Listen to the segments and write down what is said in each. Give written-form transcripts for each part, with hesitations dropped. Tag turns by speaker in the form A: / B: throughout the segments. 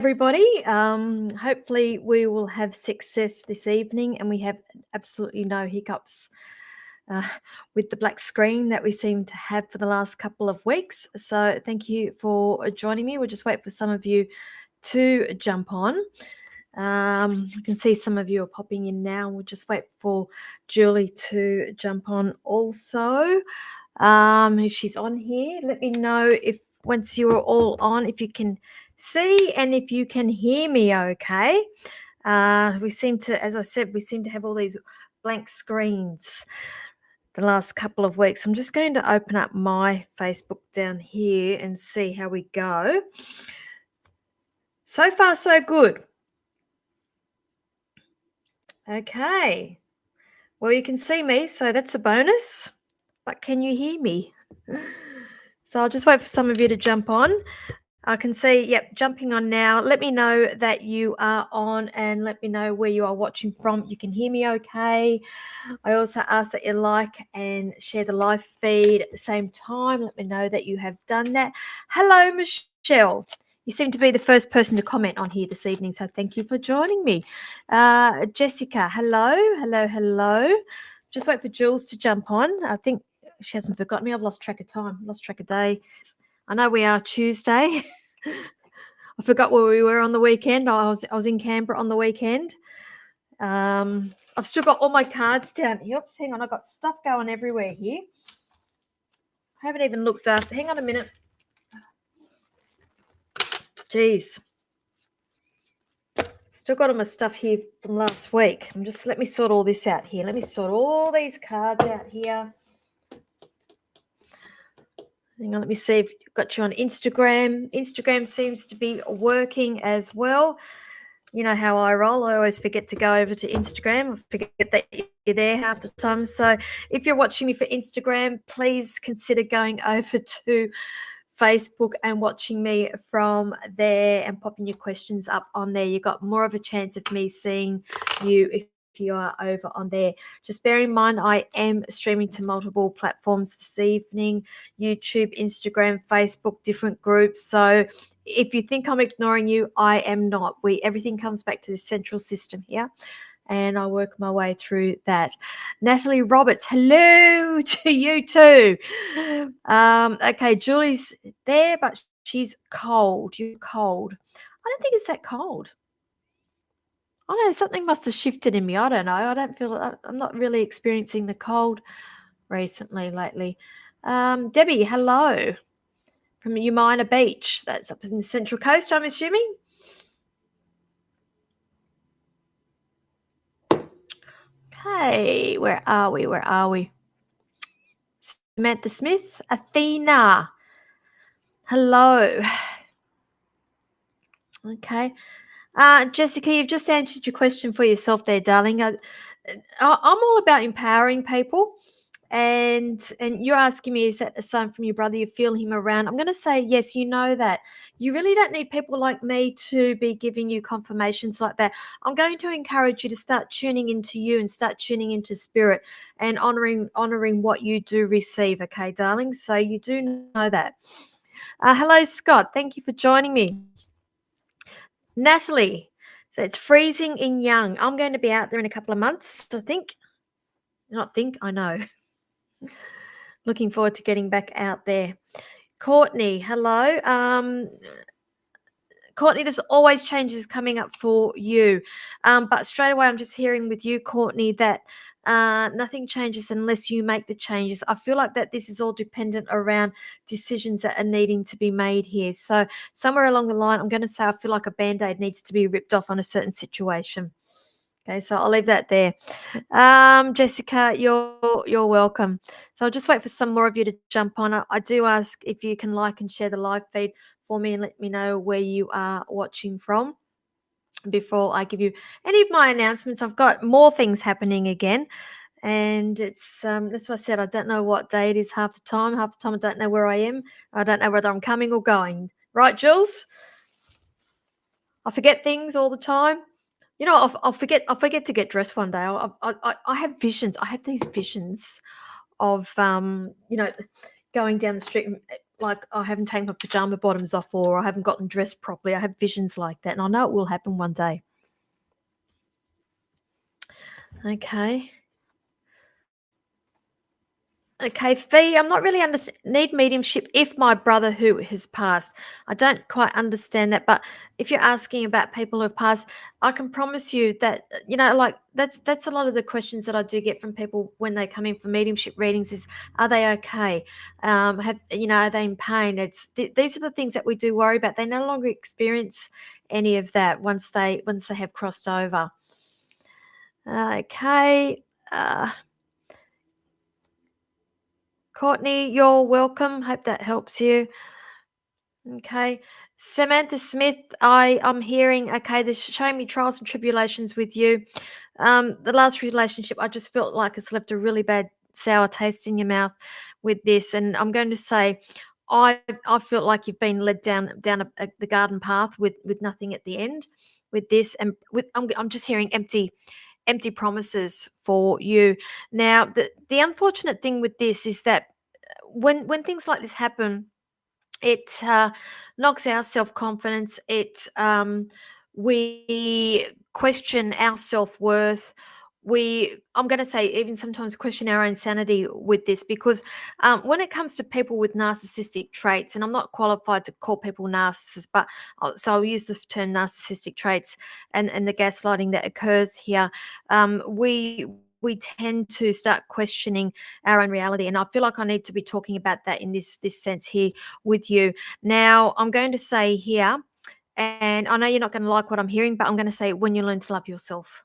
A: everybody. Hopefully, we will have success this evening and we have absolutely no hiccups uh, with the black screen that we seem to have for the last couple of weeks. So, thank you for joining me. We'll just wait for some of you to jump on. I can see some of you are popping in now. We'll just wait for Julie to jump on also. If she's on here, let me know if once you are all on, if you can see and if you can hear me okay. We seem to, as I said, we seem to have all these blank screens the last couple of weeks. I'm just going to open up my Facebook down here and see how we go. So far, so good. Okay. Well, you can see me, so that's a bonus. But can you hear me? So I'll just wait for some of you to jump on. I can see, yep, jumping on now. Let me know that you are on and let me know where you are watching from. You can hear me okay. I also ask that you like and share the live feed at the same time. Let me know that you have done that. Hello, Michelle. You seem to be the first person to comment on here this evening, so thank you for joining me. Jessica, hello. Just wait for Jules to jump on. I think she hasn't forgotten me. I've lost track of time, lost track of day. I know we are Tuesday. I forgot where we were on the weekend. I was in Canberra on the weekend. I've still got all my cards down. Oops, hang on. I've got stuff going everywhere here. I haven't even looked after. Hang on a minute. Jeez. Still got all my stuff here from last week. Let me sort all this out here. Let me sort all these cards out here. Hang on, let me see if I've got you on Instagram. Instagram seems to be working as well. You know how I roll. I always forget to go over to Instagram. I forget that you're there half the time. So if you're watching me for Instagram, please consider going over to Facebook and watching me from there and popping your questions up on there. You've got more of a chance of me seeing you if you are over on there. Just bear in mind, I am streaming to multiple platforms this evening: YouTube, Instagram, Facebook, different groups. So if you think I'm ignoring you, I am not. Everything comes back to the central system here, and I work my way through that. Natalie Roberts, hello to you too. Okay, Julie's there, but she's cold. You're cold. I don't think it's that cold. I don't know, something must have shifted in me. I don't know. I don't feel, I'm not really experiencing the cold lately. Debbie, hello from Umina Beach. That's up in the Central Coast, I'm assuming. Okay, where are we? Samantha Smith, Athena. Hello. Okay. Jessica, you've just answered your question for yourself there, darling. I'm all about empowering people. And you're asking me, is that a sign from your brother? You feel him around? I'm going to say yes. You know that you really don't need people like me to be giving you confirmations like that. I'm going to encourage you to start tuning into you and start tuning into spirit and honoring what you do receive. Okay, darling. So you do know that. Hello, Scott. Thank you for joining me. Natalie, so it's freezing in Young. I'm going to be out there in a couple of months, I think. I know. Looking forward to getting back out there. Courtney, hello. Courtney, there's always changes coming up for you. But straight away, I'm just hearing with you, Courtney, that nothing changes unless you make the changes. I feel like that this is all dependent around decisions that are needing to be made here. So somewhere along the line, I'm going to say I feel like a Band-Aid needs to be ripped off on a certain situation. Okay, so I'll leave that there. Jessica, you're welcome. So I'll just wait for some more of you to jump on. I do ask if you can like and share the live feed for me and let me know where you are watching from before I give you any of my announcements. I've got more things happening again, and it's that's why I said I don't know what day it is half the time. Half the time I don't know where I am. I don't know whether I'm coming or going. Right, Jules? I forget things all the time. You know, I'll forget to get dressed one day. I have visions. I have these visions of going down the street. like I haven't taken my pajama bottoms off, or I haven't gotten dressed properly. I have visions like that, and I know it will happen one day. Okay. Okay, Fee, I'm not really need mediumship if my brother who has passed. I don't quite understand that, but if you're asking about people who have passed, I can promise you that like that's a lot of the questions that I do get from people when they come in for mediumship readings is, are they okay? Are they in pain? These are the things that we do worry about. They no longer experience any of that once they have crossed over. Okay. Courtney, you're welcome. Hope that helps you. Okay. Samantha Smith, I'm hearing, okay, there's showing me trials and tribulations with you. The last relationship, I just felt like it's left a really bad sour taste in your mouth with this. And I'm going to say, I felt like you've been led down the garden path with nothing at the end with this. And I'm just hearing empty promises for you. Now, the unfortunate thing with this is that when things like this happen, it knocks our self confidence. We question our self worth. I'm going to say, even sometimes question our own sanity with this, because when it comes to people with narcissistic traits, and I'm not qualified to call people narcissists, but so I'll use the term narcissistic traits and the gaslighting that occurs here. We tend to start questioning our own reality, and I feel like I need to be talking about that in this sense here with you. Now, I'm going to say here, and I know you're not going to like what I'm hearing, but I'm going to say, when you learn to love yourself.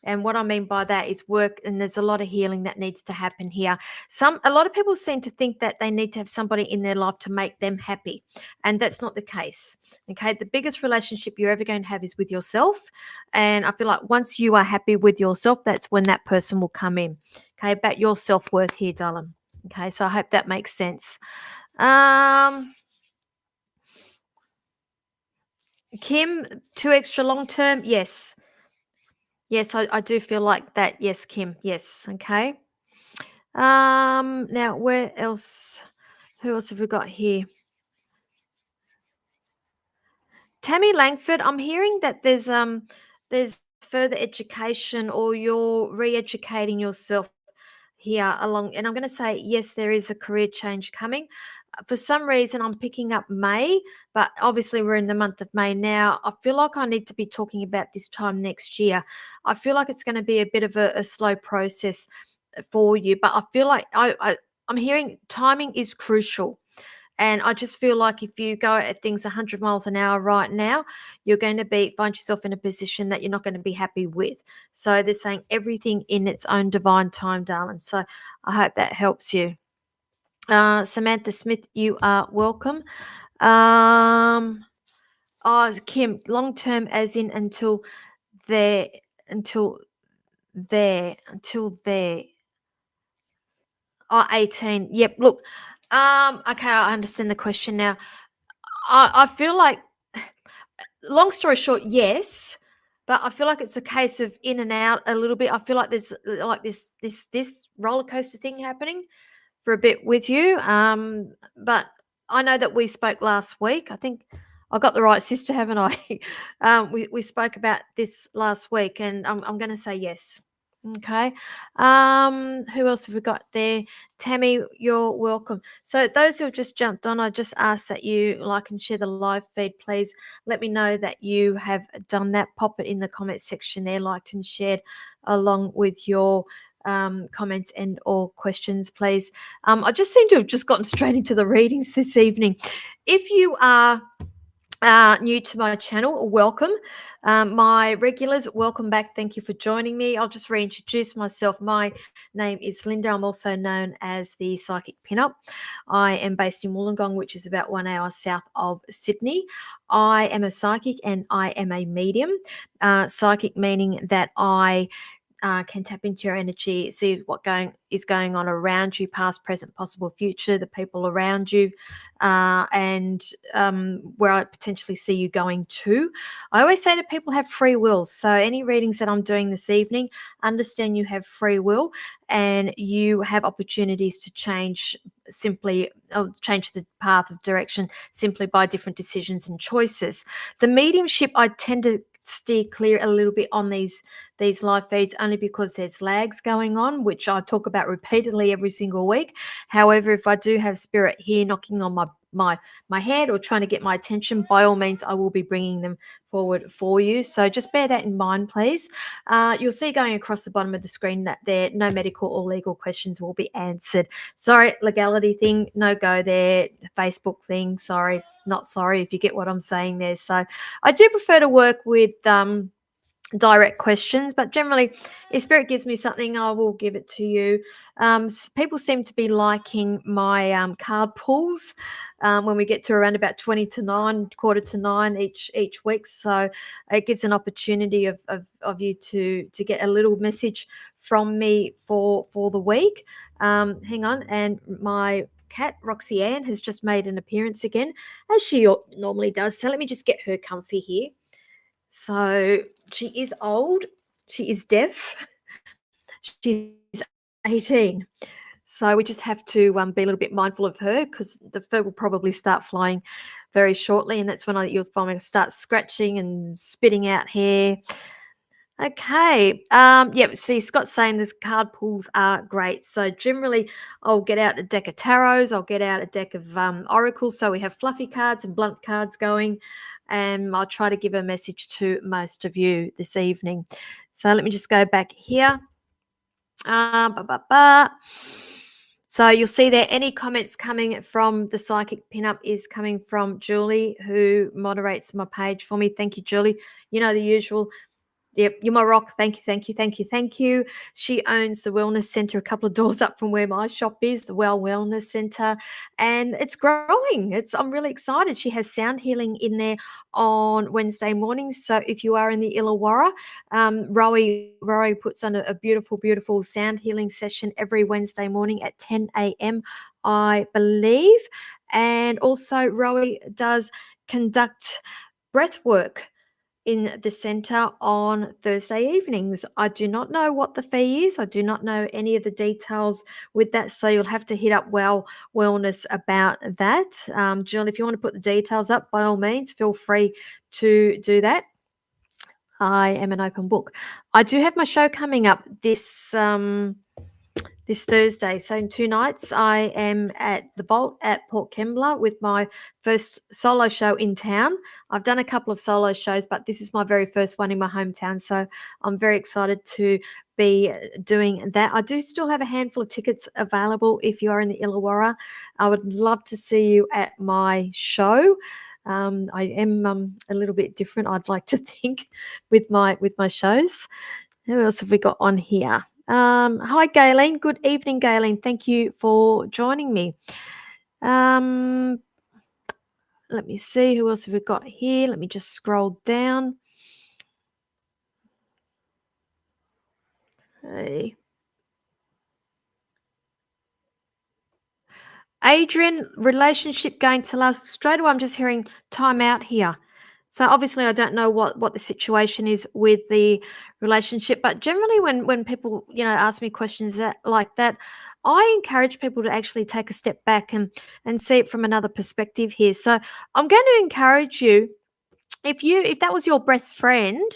A: And what I mean by that is work, and there's a lot of healing that needs to happen here. A lot of people seem to think that they need to have somebody in their life to make them happy, and that's not the case. Okay, the biggest relationship you're ever going to have is with yourself, and I feel like once you are happy with yourself, that's when that person will come in. Okay, about your self-worth here, darling. Okay, so I hope that makes sense. Kim, 2 extra long term, yes. Yes, I do feel like that. Yes, Kim. Yes. Okay. Now where else? Who else have we got here? Tammy Langford. I'm hearing that there's further education, or you're re-educating yourself here along, and I'm going to say yes, there is a career change coming. For some reason, I'm picking up May, but obviously we're in the month of May now. I feel like I need to be talking about this time next year. I feel like it's going to be a bit of a slow process for you, but I feel like I'm hearing timing is crucial. And I just feel like if you go at things 100 miles an hour right now, you're going to find yourself in a position that you're not going to be happy with. So they're saying everything in its own divine time, darling. So I hope that helps you. Samantha Smith, you are welcome. Kim, long term, as in there, until until there. Oh, 18. Yep. Look, okay, I understand the question now. I feel like, long story short, yes, but I feel like it's a case of in and out a little bit. I feel like there's like this roller coaster thing happening for a bit with you. But I know that we spoke last week. I think I got the right sister, haven't I? We spoke about this last week, and I'm going to say yes. Okay. Who else have we got there? Tammy, you're welcome. So those who have just jumped on, I just ask that you like and share the live feed, please. Let me know that you have done that. Pop it in the comment section there, liked and shared, along with your comments and or questions, please. I just seem to have just gotten straight into the readings this evening. If you are new to my channel, welcome. My regulars, welcome back. Thank you for joining me. I'll just reintroduce myself. My name is Linda. I'm also known as the Psychic Pinup. I am based in Wollongong, which is about 1 hour south of Sydney. I am a psychic and I am a medium. Psychic meaning that I can tap into your energy, see what is going on around you, past, present, possible, future, the people around you, and where I potentially see you going to. I always say to people, have free will. So any readings that I'm doing this evening, understand you have free will and you have opportunities to change simply change the path of direction simply by different decisions and choices. The mediumship, I tend to steer clear a little bit on these live feeds only because there's lags going on, which I talk about repeatedly every single week. However, if I do have spirit here knocking on my head or trying to get my attention, by all means, I will be bringing them forward for you. So just bear that in mind, please. You'll see going across the bottom of the screen that there no medical or legal questions will be answered. Sorry, legality thing, no go there. Facebook thing, sorry, not sorry, if you get what I'm saying there. So I do prefer to work with direct questions, but generally, if spirit gives me something, I will give it to you. People seem to be liking my card pulls when we get to around about 20 to 9, quarter to 9 each week. So it gives an opportunity of you to get a little message from me for the week. Hang on, and my cat Roxy Ann has just made an appearance again, as she normally does. So let me just get her comfy here. So she is old, she is deaf, she's 18. So we just have to be a little bit mindful of her because the fur will probably start flying very shortly, and that's when you'll find me start scratching and spitting out hair. Okay. Yeah, see, Scott's saying this card pulls are great. So generally, I'll get out a deck of tarots, I'll get out a deck of oracles. So we have fluffy cards and blunt cards going, and I'll try to give a message to most of you this evening. So let me just go back here. Ba, ba, ba. So you'll see there any comments coming from the psychic pinup is coming from Julie, who moderates my page for me. Thank you, Julie. You know the usual. Yep, you're my rock. Thank you, thank you, thank you, thank you. She owns the wellness center a couple of doors up from where my shop is, the Well Wellness Center, and it's growing. I'm really excited. She has sound healing in there on Wednesday mornings. So if you are in the Illawarra, Rowie puts on a beautiful, beautiful sound healing session every Wednesday morning at 10 a.m., I believe. And also Rowie does conduct breath work in the centre on Thursday evenings. I do not know what the fee is. I do not know any of the details with that. So you'll have to hit up Wellness about that. Jill, if you want to put the details up, by all means, feel free to do that. I am an open book. I do have my show coming up this Thursday. So in 2 nights, I am at the Vault at Port Kembla with my first solo show in town. I've done a couple of solo shows, but this is my very first one in my hometown. So I'm very excited to be doing that. I do still have a handful of tickets available if you are in the Illawarra. I would love to see you at my show. I am a little bit different, I'd like to think, with my shows. Who else have we got on here? Hi, Galen. Good evening, Galen. Thank you for joining me. Let me see. Who else have we got here? Let me just scroll down. Hey. Adrian, relationship going to last. Straight away, I'm just hearing time out here. So obviously, I don't know what the situation is with the relationship, but generally, when people ask me questions like that, I encourage people to actually take a step back and see it from another perspective here. So I'm going to encourage you, if that was your best friend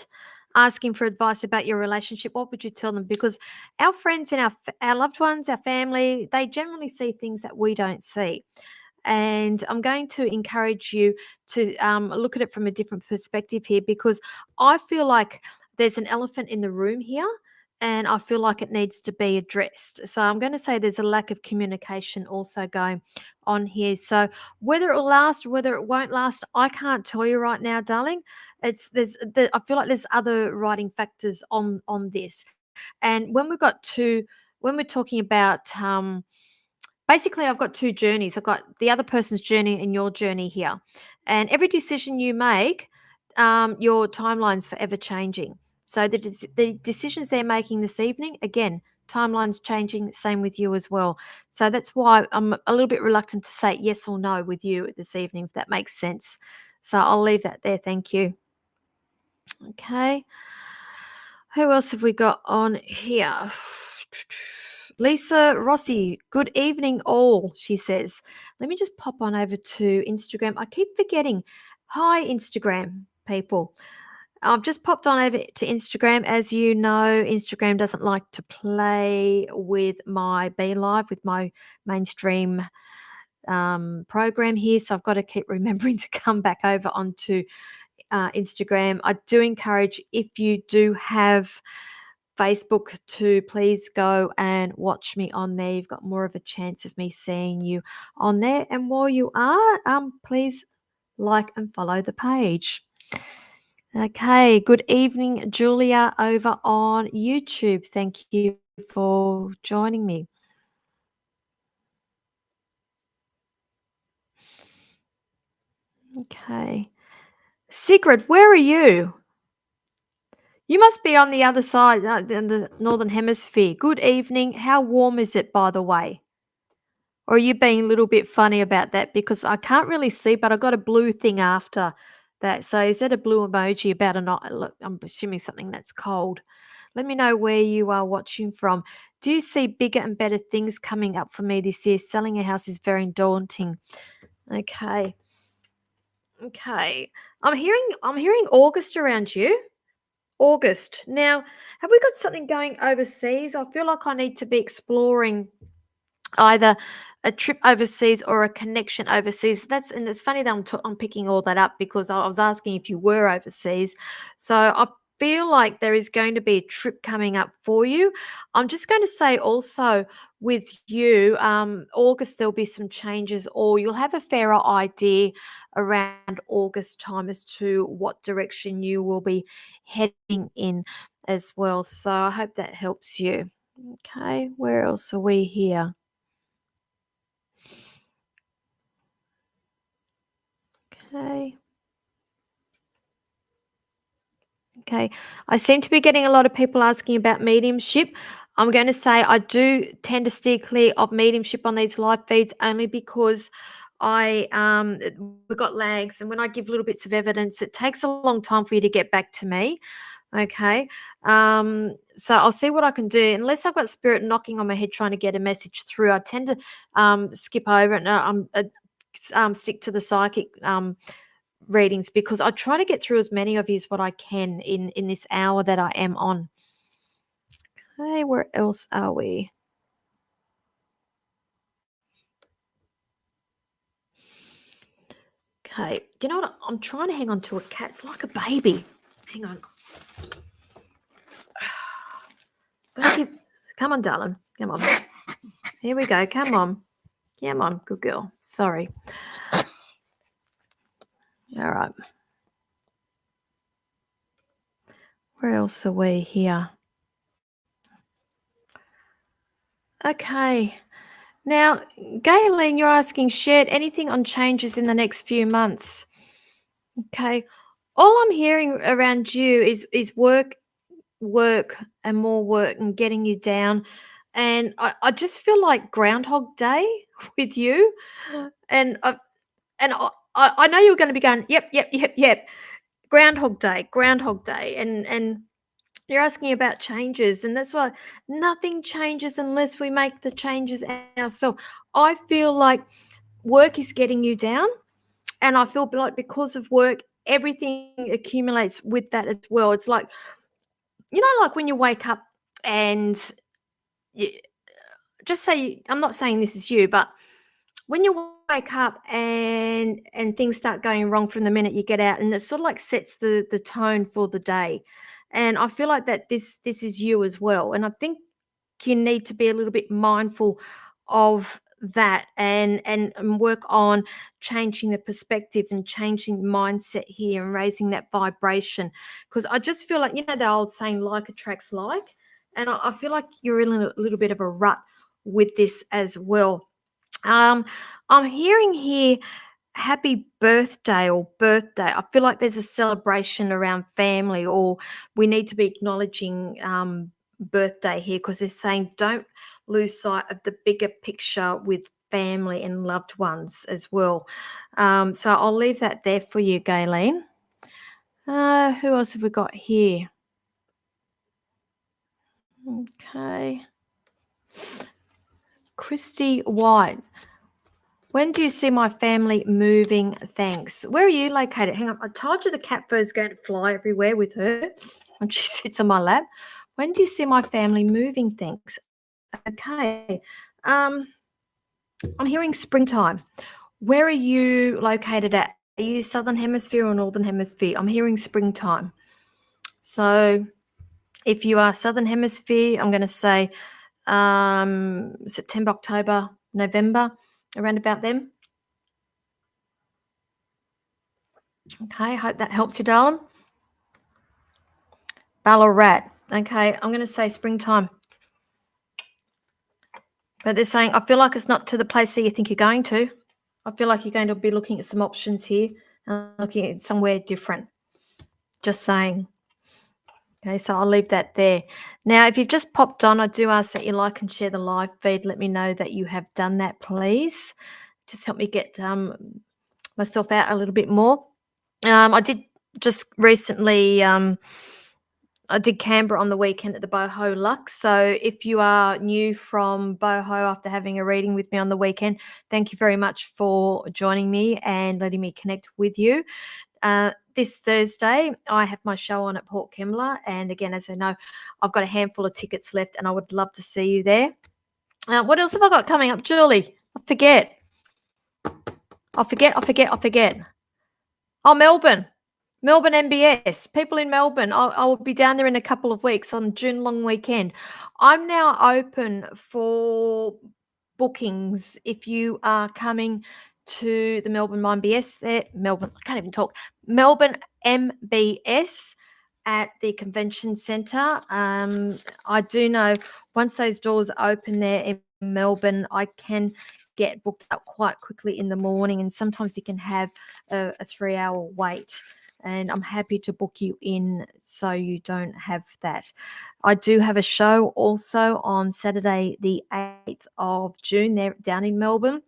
A: asking for advice about your relationship, what would you tell them? Because our friends and our loved ones, our family, they generally see things that we don't see. And I'm going to encourage you to look at it from a different perspective here, because I feel like there's an elephant in the room here, and I feel like it needs to be addressed. So I'm going to say there's a lack of communication also going on here. So whether it will last, whether it won't last, I can't tell you right now, darling. I feel like there's other writing factors on this. And when we're talking about basically, I've got two journeys. I've got the other person's journey and your journey here. And every decision you make, your timeline's forever changing. So the decisions they're making this evening, again, timeline's changing, same with you as well. So that's why I'm a little bit reluctant to say yes or no with you this evening, if that makes sense. So I'll leave that there. Thank you. Okay. Who else have we got on here? Lisa Rossi, good evening, all, she says. Let me just pop on over to Instagram. I keep forgetting. Hi, Instagram people. I've just popped on over to Instagram. As you know, Instagram doesn't like to play with my Be Live, with my mainstream program here. So I've got to keep remembering to come back over onto Instagram. I do encourage, if you do have Facebook, to please go and watch me on there. You've got more of a chance of me seeing you on there. And while you are, please like and follow the page. Okay, good evening, Julia, over on YouTube. Thank you for joining me. Okay. Sigrid, where are you? You must be on the other side, in the Northern Hemisphere. Good evening. How warm is it, by the way? Or are you being a little bit funny about that? Because I can't really see, but I got a blue thing after that. So is that a blue emoji about a night? Look, I'm assuming something that's cold. Let me know where you are watching from. Do you see bigger and better things coming up for me this year? Selling a house is very daunting. Okay. Okay. I'm hearing August around you. August. Now, have we got something going overseas? I feel like I need to be exploring either a trip overseas or a connection overseas. And it's funny that I'm picking all that up because I was asking if you were overseas. So I feel like there is going to be a trip coming up for you. I'm just going to say also with you, August, there'll be some changes, or you'll have a fairer idea around August time as to what direction you will be heading in as well. So I hope that helps you. Okay, where else are we here? Okay. Okay. I seem to be getting a lot of people asking about mediumship. I'm going to say I do tend to steer clear of mediumship on these live feeds only because we've got lags, and when I give little bits of evidence, it takes a long time for you to get back to me. Okay. So I'll see what I can do. Unless I've got spirit knocking on my head trying to get a message through, I tend to skip over it and stick to the psychic readings, because I try to get through as many of you as what I can in this hour that I am on. Okay, where else are we? Okay, do you know what? I'm trying to hang on to a cat. It's like a baby. Hang on. Come on, darling. Come on. Here we go. Come on. Come on. Good girl. Sorry. All right. Where else are we here? Okay. Now, Gayleen, you're asking, shared anything on changes in the next few months? Okay. All I'm hearing around you is work and more work and getting you down. And I just feel like Groundhog Day with you. And I know you're going to be going, yep, yep, yep, yep. Groundhog Day. And you're asking about changes. And that's why nothing changes unless we make the changes ourselves. I feel like work is getting you down. And I feel like because of work, everything accumulates with that as well. It's like, like when you wake up and you, just say, I'm not saying this is you, but when you wake up and things start going wrong from the minute you get out, and it sort of like sets the tone for the day. And I feel like that this is you as well. And I think you need to be a little bit mindful of that, and work on changing the perspective and changing the mindset here and raising that vibration, because I just feel like, the old saying, like attracts like, and I feel like you're in a little bit of a rut with this as well. I'm hearing here happy birthday or birthday. I feel like there's a celebration around family, or we need to be acknowledging birthday here, because they're saying don't lose sight of the bigger picture with family and loved ones as well. So I'll leave that there for you, Gayleen. Who else have we got here? Okay. Christy White. When do you see my family moving? Thanks. Where are you located? Hang on. I told you the cat fur is going to fly everywhere with her when she sits on my lap. When do you see my family moving? Thanks. Okay. I'm hearing springtime. Where are you located at? Are you Southern Hemisphere or Northern Hemisphere? I'm hearing springtime. So if you are Southern Hemisphere, I'm going to say September, October, November, around about them. Okay, hope that helps you, darling. Ballarat. Okay, I'm going to say springtime. But they're saying, I feel like it's not to the place that you think you're going to. I feel like you're going to be looking at some options here and looking at somewhere different. Just saying. Okay, so I'll leave that there. Now, if you've just popped on, I do ask that you like and share the live feed. Let me know that you have done that, please. Just help me get myself out a little bit more. I did just recently, I did Canberra on the weekend at the Boho Lux. So if you are new from Boho after having a reading with me on the weekend, thank you very much for joining me and letting me connect with you. This Thursday, I have my show on at Port Kembla. And again, as I know, I've got a handful of tickets left and I would love to see you there. What else have I got coming up, Julie? I forget. Oh, Melbourne MBS. People in Melbourne. I will be down there in a couple of weeks on June long weekend. I'm now open for bookings if you are coming to the Melbourne MBS there. Melbourne, I can't even talk. Melbourne MBS at the convention centre. I do know once those doors open there in Melbourne, I can get booked up quite quickly in the morning, and sometimes you can have a 3-hour wait. And I'm happy to book you in so you don't have that. I do have a show also on Saturday, the 8th of June, there down in Melbourne.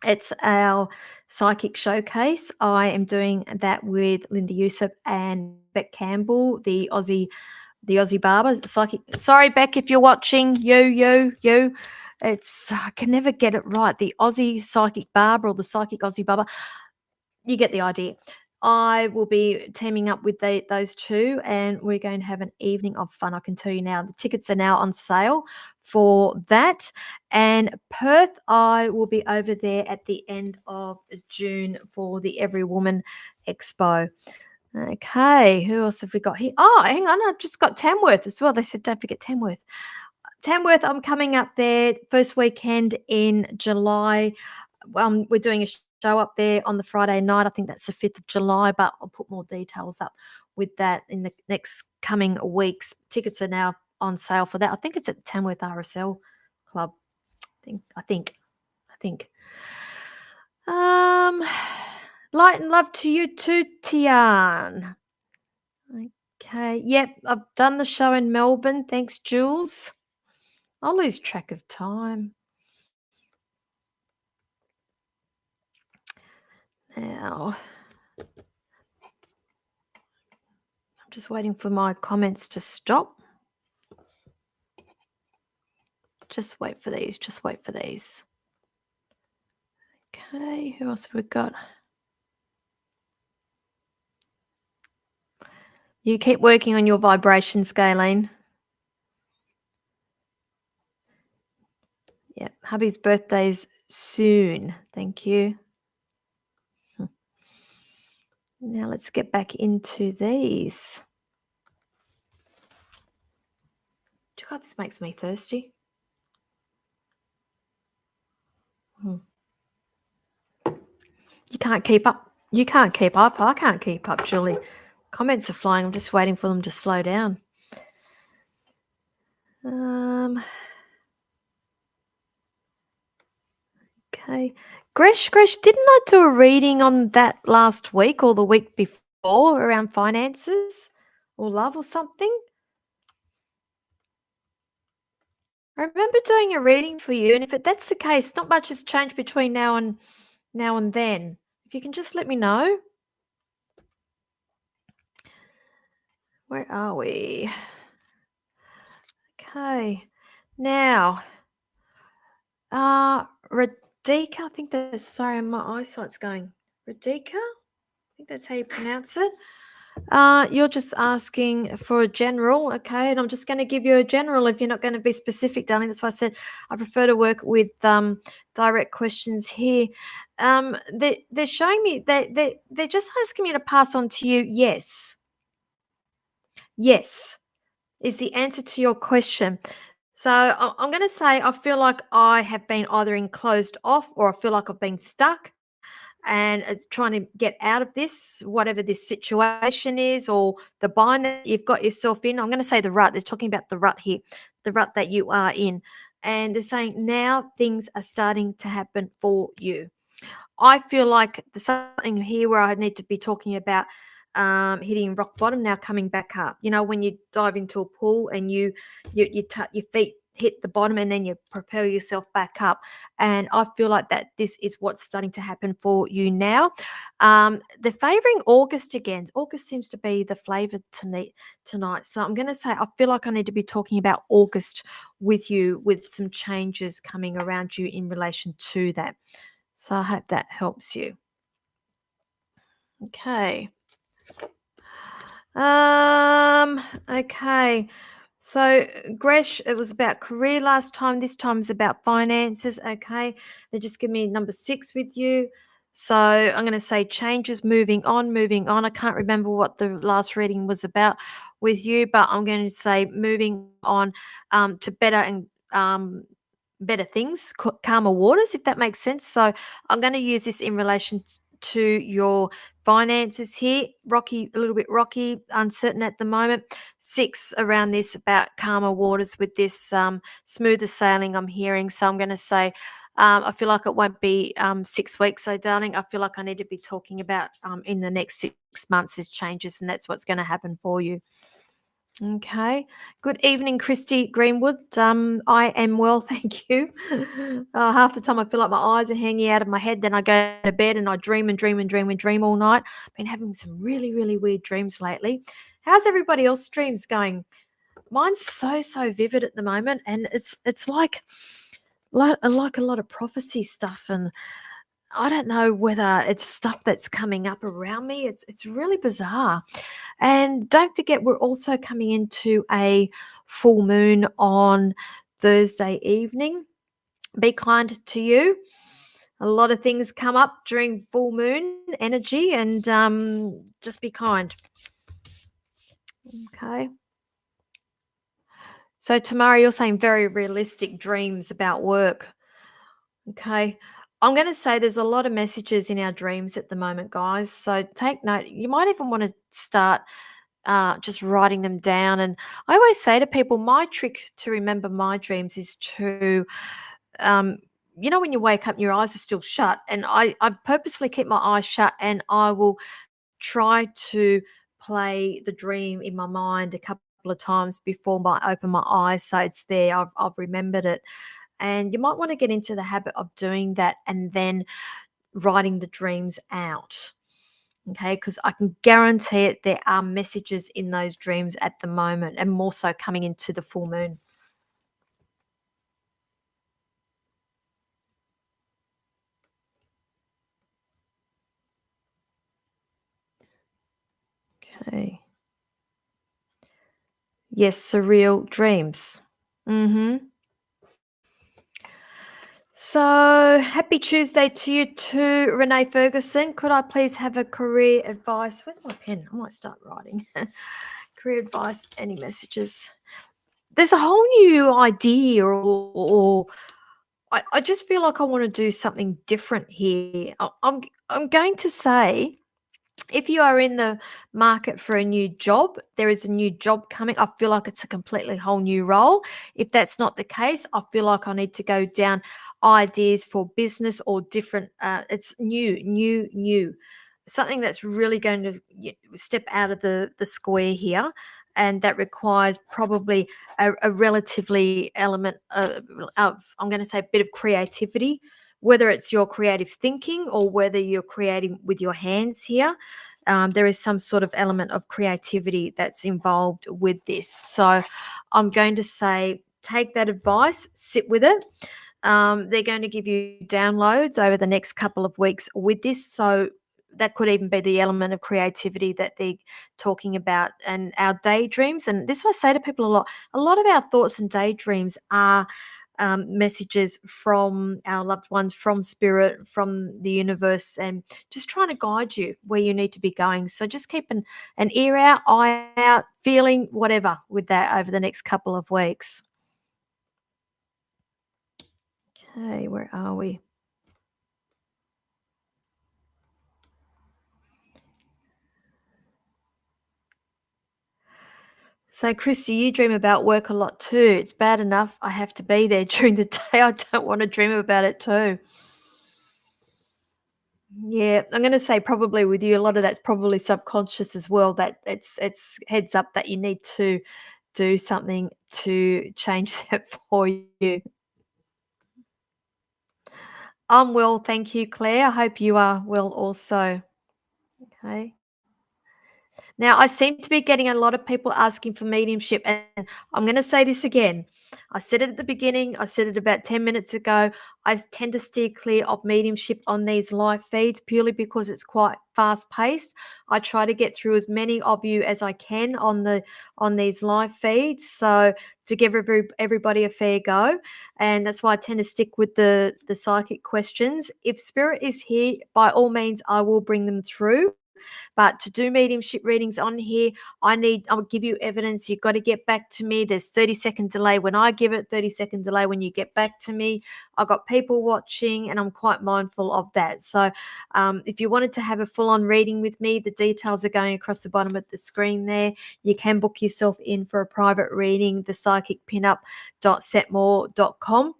A: It's our psychic showcase. I am doing that with Linda Yusuf and Beck Campbell, the Aussie barber psychic. Sorry, Beck, if you're watching, you. I can never get it right. The Aussie psychic barber or the psychic Aussie barber. You get the idea. I will be teaming up with those two, and we're going to have an evening of fun. I can tell you now. The tickets are now on sale for that. And Perth, I will be over there at the end of June for the Every Woman Expo. Okay, who else have we got here? Oh, hang on, I just got Tamworth as well. They said don't forget Tamworth. Tamworth, I'm coming up there first weekend in July. We're doing a show up there on the Friday night. I think that's the 5th of July, but I'll put more details up with that in the next coming weeks. Tickets are now on sale for that. I think it's at Tamworth RSL Club. I think. Light and love to you too, Tian. Okay. Yep, I've done the show in Melbourne. Thanks, Jules. I'll lose track of time. Now, I'm just waiting for my comments to stop. Just wait for these. Okay, who else have we got? You keep working on your vibrations, Galen. Yeah, hubby's birthday's soon. Thank you. Now let's get back into these. God, this makes me thirsty. You can't keep up. I can't keep up, Julie. Comments are flying. I'm just waiting for them to slow down. Okay. Gresh, didn't I do a reading on that last week or the week before around finances or love or something? I remember doing a reading for you, and if that's the case, not much has changed between now and then. If you can just let me know. Where are we? Okay. Now, Radhika, I think that's, sorry, my eyesight's going. Radhika? I think that's how you pronounce it. You're just asking for a general, okay? And I'm just going to give you a general if you're not going to be specific, darling. That's why I said I prefer to work with direct questions here. They're showing me they're just asking me to pass on to you. Yes, yes is the answer to your question. So I'm going to say I feel like I have been either enclosed off or I feel like I've been stuck and it's trying to get out of this, whatever this situation is, or the bind that you've got yourself in. I'm going to say the rut. They're talking about the rut here, the rut that you are in. And they're saying now things are starting to happen for you. I feel like there's something here where I need to be talking about hitting rock bottom, now coming back up. You know, when you dive into a pool and your feet hit the bottom and then you propel yourself back up. And I feel like that this is what's starting to happen for you now. They're favouring August again. August seems to be the flavour tonight. So I'm going to say I feel like I need to be talking about August with you, with some changes coming around you in relation to that. So I hope that helps you. Okay. Okay. So Gresh, it was about career last time. This time is about finances. Okay. They just give me number 6 with you. So I'm going to say changes, moving on, moving on. I can't remember what the last reading was about with you, but I'm going to say moving on to better and better things, calmer waters, if that makes sense. So I'm going to use this in relation to your finances here. Rocky, a little bit rocky, uncertain at the moment. 6 around this about calmer waters with this smoother sailing I'm hearing. So I'm going to say I feel like it won't be 6 weeks, so darling. I feel like I need to be talking about in the next 6 months there's changes, and that's what's going to happen for you. Okay. Good evening, Christy Greenwood. I am well, thank you. Half the time I feel like my eyes are hanging out of my head. Then I go to bed and I dream and dream and dream and dream all night. Been having some really, really weird dreams lately. How's everybody else's dreams going? Mine's so vivid at the moment, and it's like a lot of prophecy stuff, and I don't know whether it's stuff that's coming up around me. It's really bizarre. And don't forget, we're also coming into a full moon on Thursday evening. Be kind to you. A lot of things come up during full moon energy, and just be kind. Okay. So, Tamara, you're saying very realistic dreams about work. Okay. I'm going to say there's a lot of messages in our dreams at the moment, guys. So take note. You might even want to start just writing them down. And I always say to people, my trick to remember my dreams is to, um, when you wake up, your eyes are still shut. And I purposefully keep my eyes shut, and I will try to play the dream in my mind a couple of times before I open my eyes, so it's there. I've remembered it. And you might want to get into the habit of doing that and then writing the dreams out. Okay, because I can guarantee it, there are messages in those dreams at the moment, and more so coming into the full moon. Okay. Yes, surreal dreams. Mm-hmm. So happy Tuesday to you too, Renee Ferguson. Could I please have a career advice? Where's my pen? I might start writing. Career advice, any messages? There's a whole new idea, or I just feel like I want to do something different here. I'm going to say, if you are in the market for a new job, there is a new job coming. I feel like it's a completely whole new role. If that's not the case, I feel like I need to go down ideas for business or different. It's new. Something that's really going to step out of the square here, and that requires probably a relatively element of, I'm going to say, a bit of creativity, whether it's your creative thinking or whether you're creating with your hands here. There is some sort of element of creativity that's involved with this. So I'm going to say, take that advice, sit with it. They're going to give you downloads over the next couple of weeks with this. So that could even be the element of creativity that they're talking about and our daydreams. And this is what I say to people a lot. A lot of our thoughts and daydreams are messages from our loved ones, from spirit, from the universe, and just trying to guide you where you need to be going. So just keep an ear out, eye out, feeling, whatever with that over the next couple of weeks. Okay, where are we? So, Christy, you dream about work a lot too. It's bad enough I have to be there during the day. I don't want to dream about it too. Yeah, I'm going to say probably with you, a lot of that's probably subconscious as well. That it's heads up that you need to do something to change that for you. I'm well, thank you, Claire. I hope you are well also. Okay. Now, I seem to be getting a lot of people asking for mediumship, and I'm going to say this again. I said it at the beginning, I said it about 10 minutes ago. Tend to steer clear of mediumship on these live feeds purely because it's quite fast paced. I try to get through as many of you as I can on these live feeds, so to give everybody a fair go, and that's why I tend to stick with the psychic questions. If spirit is here, by all means, I will bring them through. But to do mediumship readings on here, I'll give you evidence. You've got to get back to me. There's 30-second delay when I give it, 30-second delay when you get back to me. I've got people watching and I'm quite mindful of that. So if you wanted to have a full-on reading with me, the details are going across the bottom of the screen there. You can book yourself in for a private reading, thepsychicpinup.setmore.com.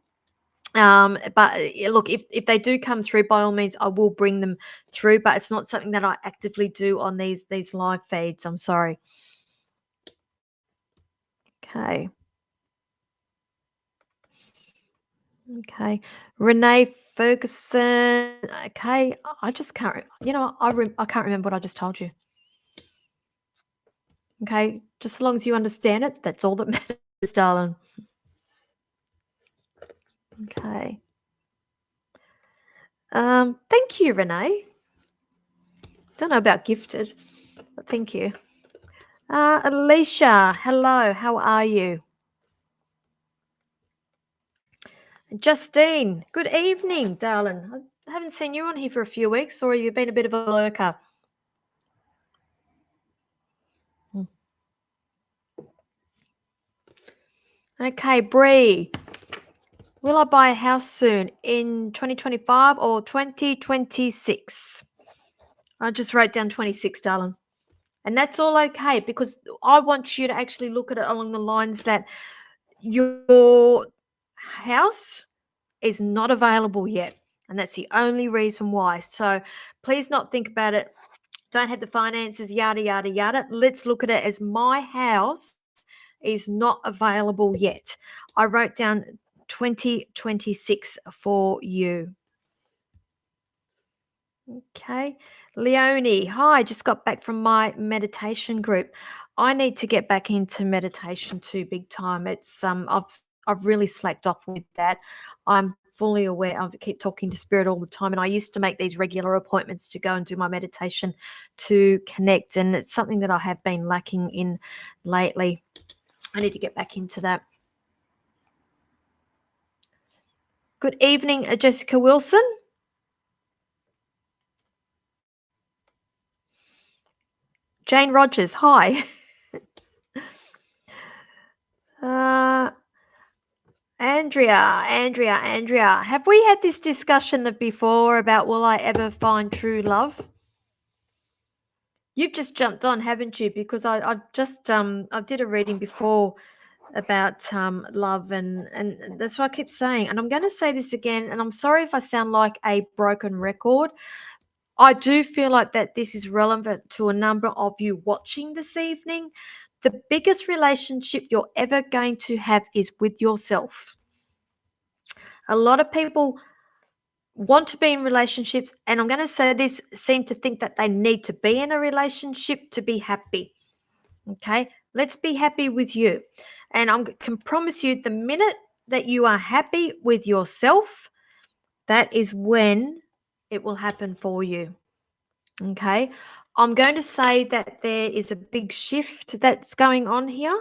A: But look, if they do come through, by all means, I will bring them through. But it's not something that I actively do on these live feeds. I'm sorry. Okay. Okay. Renee Ferguson. Okay. I just can't. You know, I can't remember what I just told you. Okay. Just as long as you understand it, that's all that matters, darling. Okay. Thank you, Renee. Don't know about gifted, but thank you. Alicia, hello. How are you? Justine, good evening, darling. I haven't seen you on here for a few weeks, or you've been a bit of a lurker. Hmm. Okay, Bree. Will I buy a house soon in 2025 or 2026? I just wrote down 26, darling. And that's all okay because I want you to actually look at it along the lines that your house is not available yet. And that's the only reason why. So please not think about it. Don't have the finances, yada, yada, yada. Let's look at it as my house is not available yet. I wrote down 2026 for you. Okay. Leonie, hi, just got back from my meditation group. I need to get back into meditation too, big time. It's I've really slacked off with that. I'm fully aware. I keep talking to spirit all the time, and I used to make these regular appointments to go and do my meditation to connect, and it's something that I have been lacking in lately. I need to get back into that. Good evening, Jessica Wilson. Jane Rogers, hi. uh, Andrea, have we had this discussion before about will I ever find true love? You've just jumped on, haven't you? Because I just I did a reading before about love and that's what I keep saying. And I'm going to say this again, and I'm sorry if I sound like a broken record. I do feel like that this is relevant to a number of you watching this evening. The biggest relationship you're ever going to have is with yourself. A lot of people want to be in relationships, and I'm going to say this, seem to think that they need to be in a relationship to be happy. Okay, let's be happy with you. And I can promise you, the minute that you are happy with yourself, that is when it will happen for you. Okay. I'm going to say that there is a big shift that's going on here.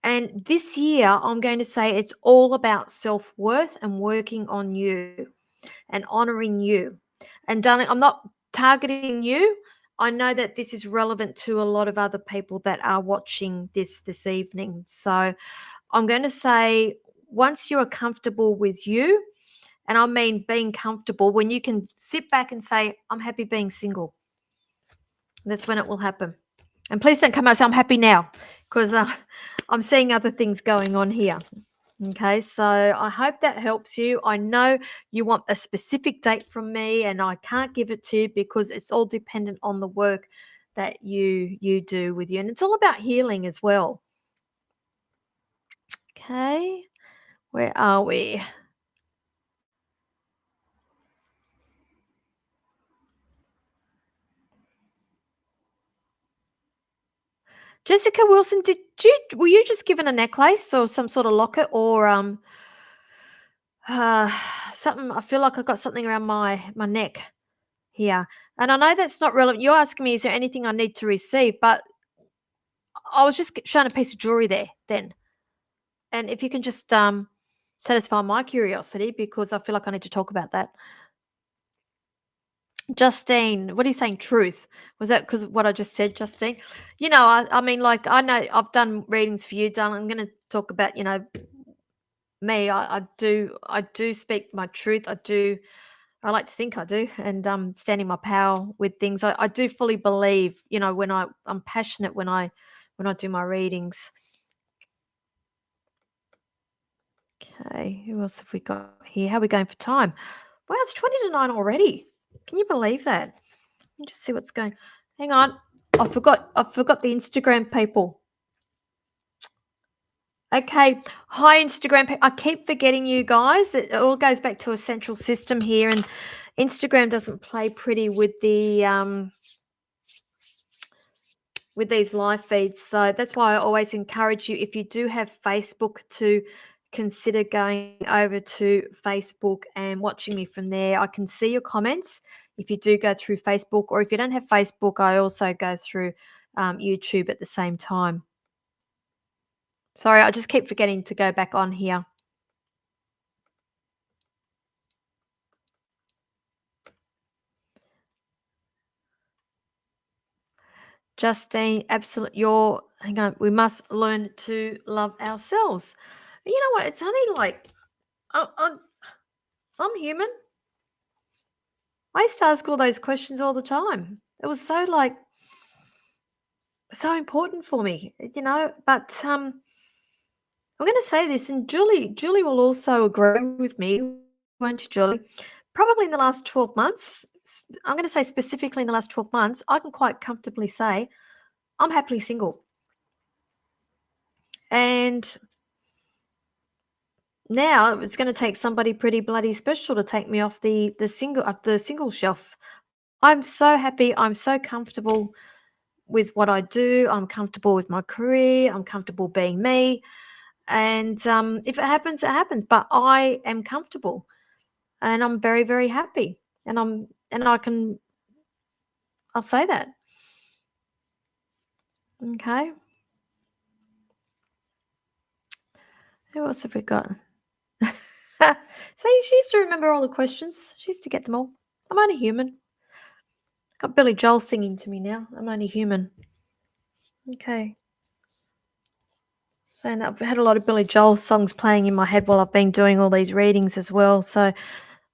A: And this year, I'm going to say it's all about self worth and working on you and honoring you. And darling, I'm not targeting you. I know that this is relevant to a lot of other people that are watching this evening. So I'm going to say once you are comfortable with you, and I mean being comfortable, when you can sit back and say, I'm happy being single, that's when it will happen. And please don't come out and say, I'm happy now, because I'm seeing other things going on here. Okay, so I hope that helps you. I know you want a specific date from me, and I can't give it to you because it's all dependent on the work that you do with you, and it's all about healing as well. Okay, where are we? Jessica Wilson, did you were you just given a necklace or some sort of locket or uh, something? I feel like I got something around my neck here, and I know that's not relevant. You're asking me, is there anything I need to receive? But I was just showing a piece of jewelry there then, and if you can just satisfy my curiosity because I feel like I need to talk about that. Justine, what are you saying? Truth. Was that because what I just said, Justine? I mean, like, I know I've done readings for you, darling. I'm going to talk about, me. I do speak my truth. I like to think I do, and standing my power with things. I do fully believe, when I'm passionate when I do my readings. Okay, who else have we got here? How are we going for time? Wow, it's 20 to 9 already. Can you believe that? Let me just see what's going. Hang on. I forgot the Instagram people. Okay. Hi, Instagram. I keep forgetting you guys. It all goes back to a central system here, and Instagram doesn't play pretty with these live feeds. So that's why I always encourage you, if you do have Facebook, to consider going over to Facebook and watching me from there. I can see your comments if you do go through Facebook, or if you don't have Facebook, I also go through YouTube at the same time. Sorry, I just keep forgetting to go back on here. Justine, absolutely. Hang on. We must learn to love ourselves. You know what? It's only like I'm human. I used to ask all those questions all the time. It was so important for me, But I'm going to say this, and Julie will also agree with me, won't you, Julie? Probably in the last 12 months, I'm going to say specifically in the last 12 months, I can quite comfortably say I'm happily single. And now it's going to take somebody pretty bloody special to take me off the single shelf. I'm so happy. I'm so comfortable with what I do. I'm comfortable with my career. I'm comfortable being me. And if it happens, it happens. But I am comfortable, and I'm very, very happy. And I'll say that. Okay. Who else have we got? See, she used to remember all the questions. She used to get them all. I'm only human. Got Billy Joel singing to me now. I'm only human. Okay. Saying that I've had a lot of Billy Joel songs playing in my head while I've been doing all these readings as well. So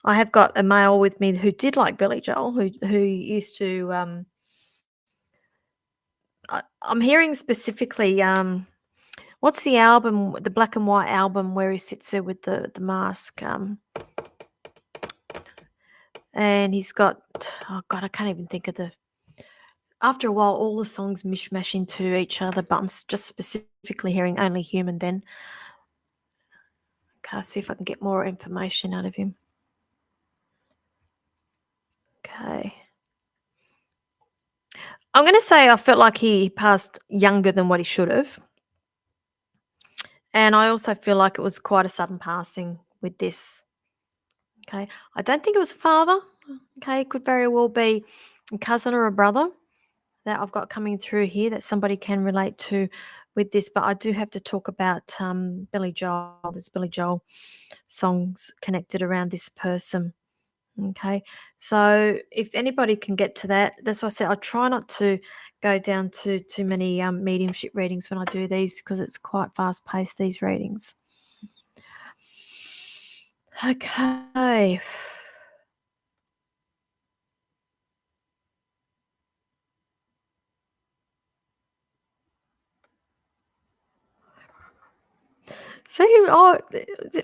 A: I have got a male with me who did like Billy Joel, who used to. I'm hearing specifically. What's the album, the black and white album where he sits there with the mask? And he's got, oh God, I can't even think of the. After a while, all the songs mishmash into each other, but I'm just specifically hearing Only Human then. Okay, I'll see if I can get more information out of him. Okay. I'm going to say I felt like he passed younger than what he should have. And I also feel like it was quite a sudden passing with this. Okay. I don't think it was a father. Okay. It could very well be a cousin or a brother that I've got coming through here that somebody can relate to with this. But I do have to talk about Billy Joel. There's Billy Joel songs connected around this person. Okay. So if anybody can get to that, that's why I said I try not to go down to too many mediumship readings when I do these because it's quite fast paced, these readings. Okay. See,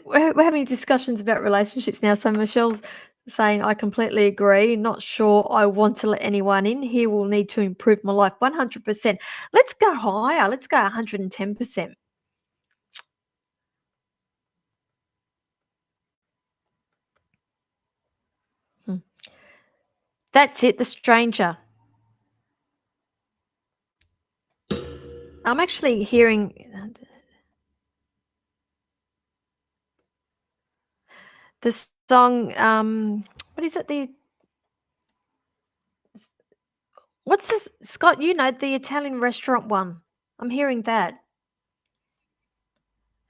A: we're having discussions about relationships now. So Michelle's saying, I completely agree. Not sure I want to let anyone in. He will need to improve my life 100%. Let's go higher. Let's go 110%. That's it, the stranger. I'm actually hearing the song, what is it? What's this? Scott, you know, the Italian restaurant one. I'm hearing that.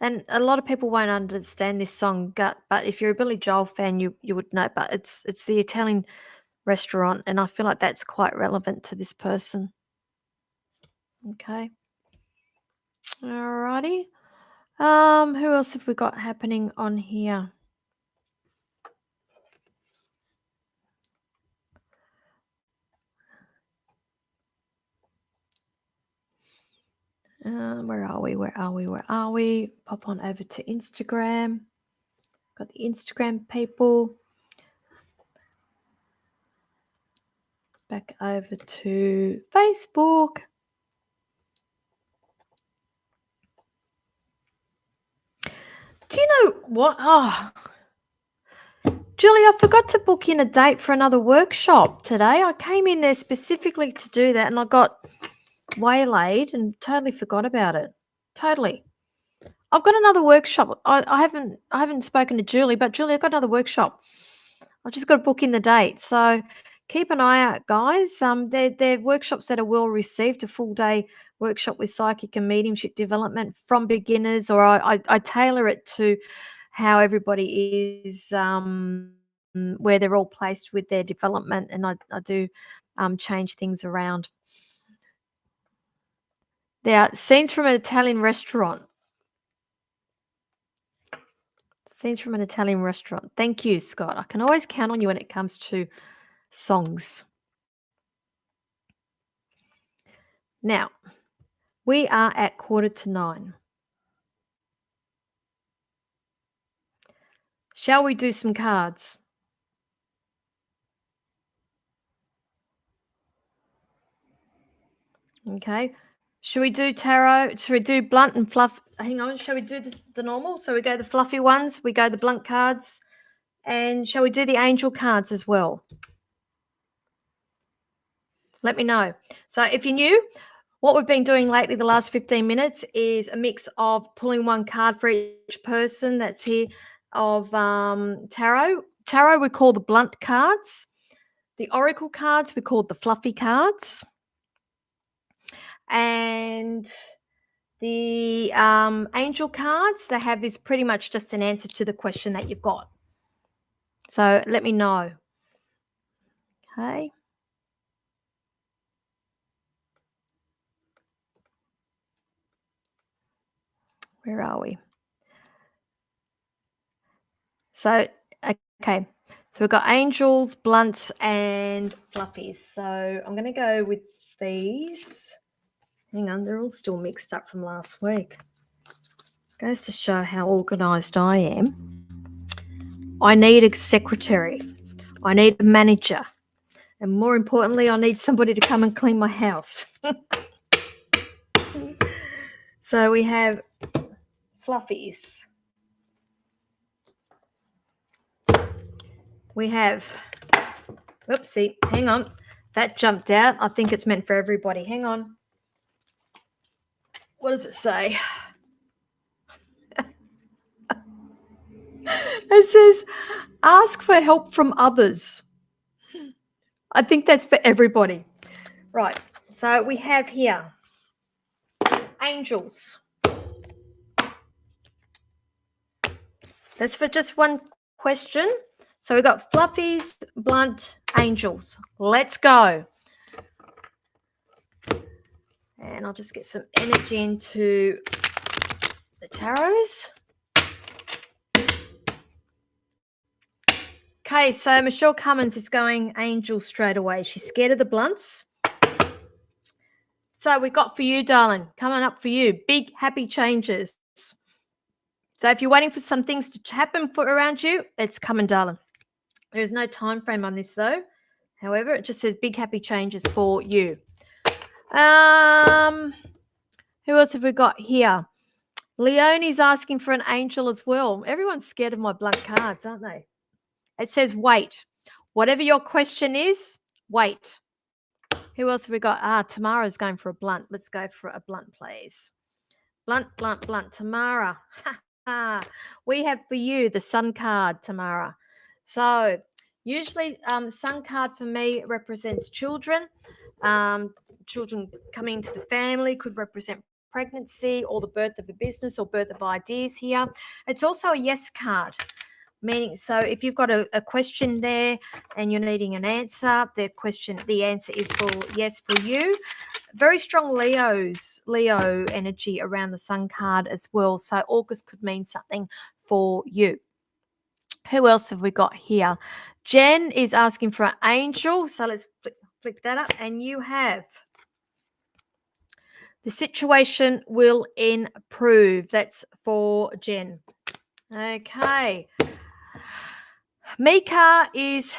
A: And a lot of people won't understand this song, but if you're a Billy Joel fan, you would know. But it's the Italian restaurant, and I feel like that's quite relevant to this person. Okay. Alrighty. Who else have we got happening on here? Where are we? Where are we? Where are we? Pop on over to Instagram. Got the Instagram people. Back over to Facebook. Do you know what? Oh, Julie, I forgot to book in a date for another workshop today. I came in there specifically to do that and I got waylaid and totally forgot about it. Totally. I've got another workshop. I haven't spoken to Julie, but Julie, I've got another workshop. I've just got to book in the date. So keep an eye out, guys. They're workshops that are well received, a full day workshop with psychic and mediumship development from beginners, or I tailor it to how everybody is, where they're all placed with their development, and I do change things around. There are scenes from an Italian restaurant. Scenes from an Italian restaurant. Thank you, Scott. I can always count on you when it comes to songs. Now, we are at 8:45. Shall we do some cards? Okay. Should we do tarot? Should we do blunt and fluff? Hang on. Shall we do the normal? So we go the fluffy ones, we go the blunt cards, and shall we do the angel cards as well? Let me know. So if you're new, what we've been doing lately, the last 15 minutes, is a mix of pulling one card for each person that's here of tarot. Tarot we call the blunt cards. The oracle cards we call the fluffy cards. And the angel cards, they have is pretty much just an answer to the question that you've got. So let me know. Okay. Where are we? So, okay. So we've got angels, blunts, and fluffies. So I'm going to go with these. Hang on, they're all still mixed up from last week. Goes to show how organised I am. I need a secretary. I need a manager. And more importantly, I need somebody to come and clean my house. So we have fluffies. We have, oopsie, hang on. That jumped out. I think it's meant for everybody. Hang on. What does it say? It says, ask for help from others. I think that's for everybody. Right. So we have here angels. That's for just one question. So we've got fluffies, blunt, angels. Let's go. And I'll just get some energy into the tarots. Okay, so Michelle Cummins is going angel straight away. She's scared of the blunts. So we got for you, darling, coming up for you, big happy changes. So if you're waiting for some things to happen around you, it's coming, darling. There's no time frame on this though. However, it just says big happy changes for you. Who else have we got here? Leonie's asking for an angel as well. Everyone's scared of my blunt cards, aren't they? It says wait. Whatever your question is, wait. Who else have we got? Tamara's going for a blunt. Let's go for a blunt, please. Blunt, blunt, blunt. Tamara. We have for you the sun card, Tamara. So usually sun card for me represents children. Children coming into the family could represent pregnancy or the birth of a business or birth of ideas here. It's also a yes card. Meaning, so if you've got a question there and you're needing an answer, the answer is for yes for you. Very strong Leo energy around the sun card as well. So August could mean something for you. Who else have we got here? Jen is asking for an angel. So let's flick that up. And you have the situation will improve. That's for Jen. Okay. Mika is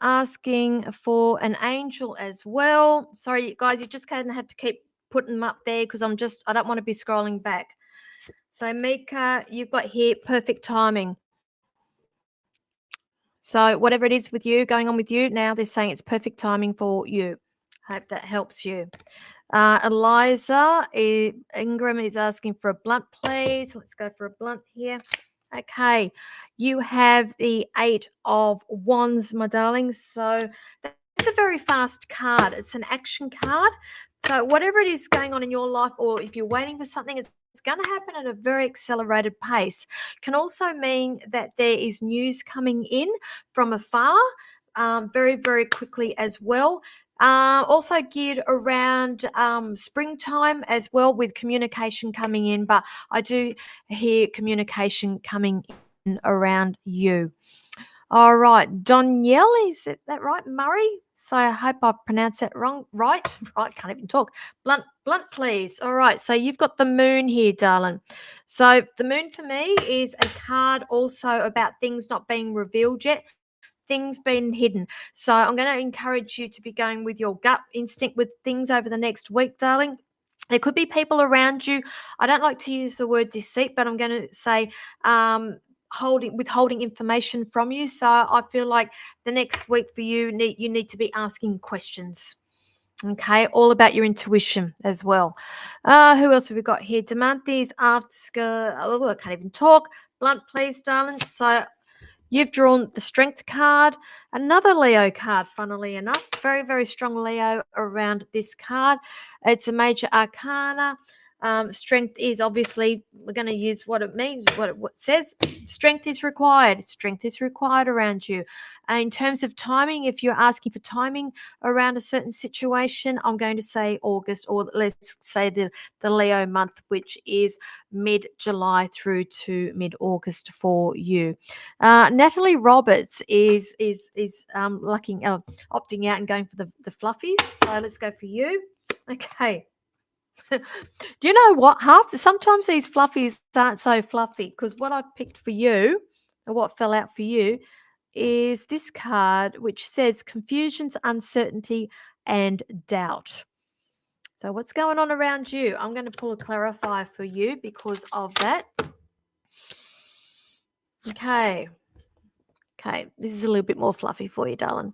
A: asking for an angel as well. Sorry, guys, you just kind of have to keep putting them up there because I don't want to be scrolling back. So Mika, you've got here perfect timing. So whatever it is with you, going on with you, now they're saying it's perfect timing for you. Hope that helps you. Eliza Ingram is asking for a blunt, please. Let's go for a blunt here. Okay, you have the 8 of Wands, my darling. So that's a very fast card. It's an action card. So whatever it is going on in your life, or if you're waiting for something, it's going to happen at a very accelerated pace. Can also mean that there is news coming in from afar very, very quickly as well. Also geared around springtime as well, with communication coming in, but I do hear communication coming in around you. All right, Danielle, is that right? Murray? So I hope I've pronounced that wrong. Right, can't even talk. Blunt, please. All right, so you've got the moon here, darling. So the moon for me is a card also about things not being revealed yet, things being hidden. So I'm going to encourage you to be going with your gut instinct with things over the next week, darling. There could be people around you. I don't like to use the word deceit, but I'm going to say withholding information from you. So I feel like the next week for you need to be asking questions. Okay, all about your intuition as well. Who else have we got here? Demante's after. I can't even talk. Blunt, please, darling. So you've drawn the Strength card, another Leo card, funnily enough. Very, very strong Leo around this card. It's a major arcana. Strength is obviously, we're going to use what it means, what it says. Strength is required. Strength is required around you. In terms of timing, if you're asking for timing around a certain situation, I'm going to say August, or let's say the Leo month, which is mid-July through to mid-August for you. Natalie Roberts is opting out and going for the fluffies. So let's go for you. Okay. Do you know what? Sometimes these fluffies aren't so fluffy, because what I've picked for you, or what fell out for you, is this card which says confusions, uncertainty, and doubt. So what's going on around you? I'm going to pull a clarifier for you because of that. Okay, this is a little bit more fluffy for you, darling.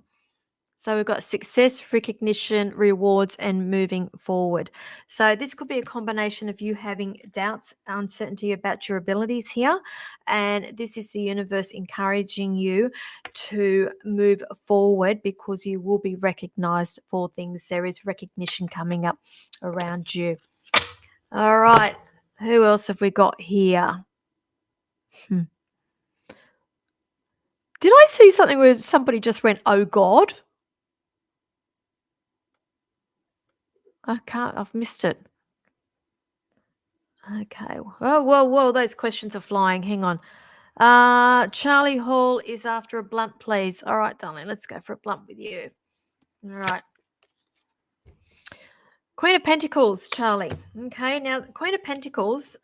A: So we've got success, recognition, rewards, and moving forward. So this could be a combination of you having doubts, uncertainty about your abilities here. And this is the universe encouraging you to move forward because you will be recognized for things. There is recognition coming up around you. All right. Who else have we got here? Did I see something where somebody just went, "Oh God"? I've missed it. Okay. Whoa, those questions are flying. Hang on. Charlie Hall is after a blunt, please. All right, darling, let's go for a blunt with you. All right. Queen of Pentacles, Charlie. Okay, now the Queen of Pentacles